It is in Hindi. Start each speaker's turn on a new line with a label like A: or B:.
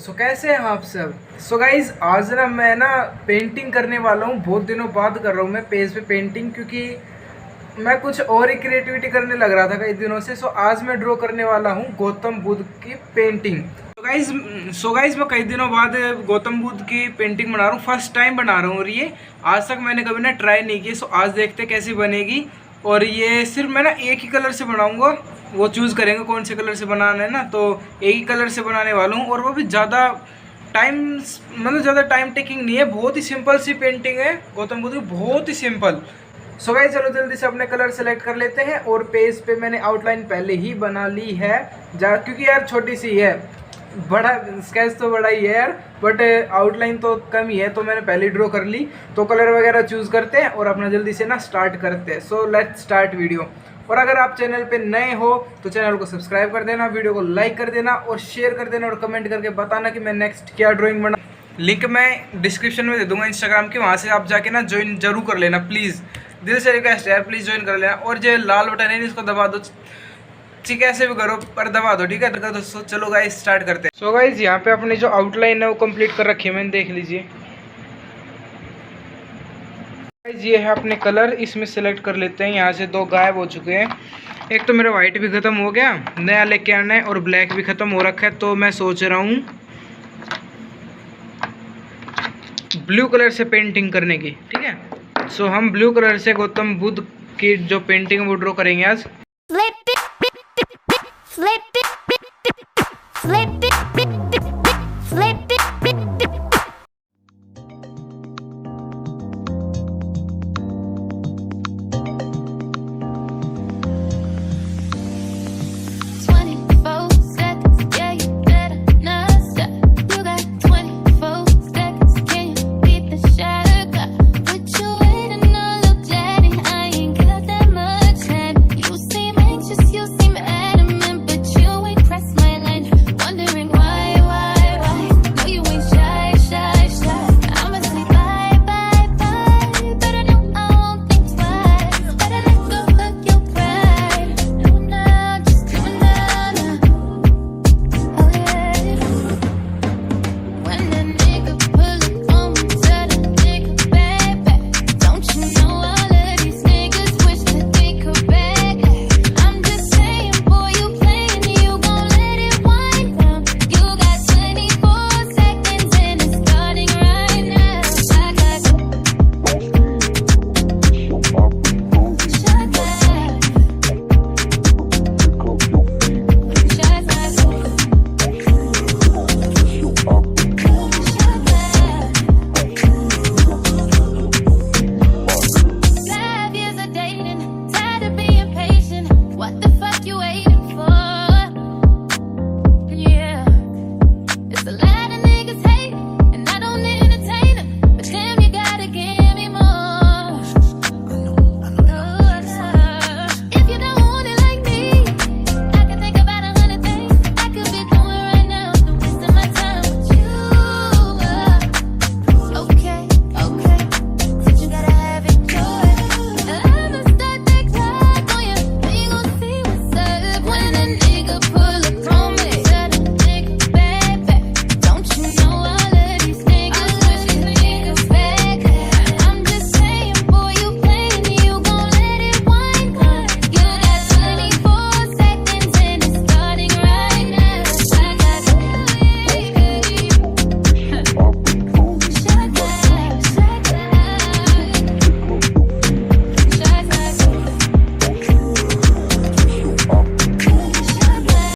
A: सो कैसे हैं आप सब। सो गाइज आज ना मैं पेंटिंग करने वाला हूँ। बहुत दिनों बाद कर रहा हूँ मैं पेज पे पेंटिंग, क्योंकि मैं कुछ और ही क्रिएटिविटी करने लग रहा था कई दिनों से। सो आज मैं ड्रॉ करने वाला हूँ गौतम बुद्ध की पेंटिंग। सो गाइज मैं कई दिनों बाद गौतम बुद्ध की पेंटिंग बना रहा हूँ, फर्स्ट टाइम बना रहा हूँ और ये आज तक मैंने कभी ना ट्राई नहीं की। सो आज देखते कैसी बनेगी। और ये सिर्फ मैं एक ही कलर से बनाऊंगा, वो चूज़ करेंगे कौन से कलर से बनाना है ना, तो एक ही कलर से बनाने वाला हूँ। और वो भी ज़्यादा ज़्यादा टाइम टेकिंग नहीं है, बहुत ही सिंपल सी पेंटिंग है गौतम बुद्ध की, बहुत ही सिंपल। सो गाइस चलो जल्दी से अपने कलर सेलेक्ट कर लेते हैं। और पेज पे मैंने आउटलाइन पहले ही बना ली है क्योंकि यार छोटी सी है, बड़ा स्केच तो बड़ा ही है यार, बट आउटलाइन तो कम ही है, तो मैंने पहले ड्रॉ कर ली। तो कलर वगैरह चूज़ करते हैं और अपना जल्दी से स्टार्ट करते हैं। So let's start video. और अगर आप चैनल पे नए हो तो चैनल को सब्सक्राइब कर देना, वीडियो को लाइक कर देना और शेयर कर देना और कमेंट करके बताना कि मैं नेक्स्ट क्या ड्राइंग बना। लिंक मैं डिस्क्रिप्शन में दे दूंगा इंस्टाग्राम की, वहाँ से आप जाके ज्वाइन जरूर कर लेना प्लीज़, दिल से रिक्वेस्ट है, प्लीज़ ज्वाइन कर लेना। और जो लाल बटन है इसको दबा दो, ठीक है ऐसे भी करो पर दबा दो, ठीक है दोस्तों। चलो गाइस स्टार्ट करते हैं। सो गाइस यहाँ पे अपनी जो आउटलाइन है वो कंप्लीट कर रखी है मैंने, देख लीजिए। गाइस ये है अपने कलर, इसमें सेलेक्ट कर लेते हैं। यहाँ से दो गायब हो चुके हैं, एक तो मेरा वाइट भी खत्म हो गया, नया लेके आना है, और ब्लैक भी खत्म हो रखा है। तो मैं सोच रहा हूँ ब्लू कलर से पेंटिंग करने की, ठीक है। सो हम ब्लू कलर से गौतम बुद्ध की जो पेंटिंग वो ड्रॉ करेंगे आज।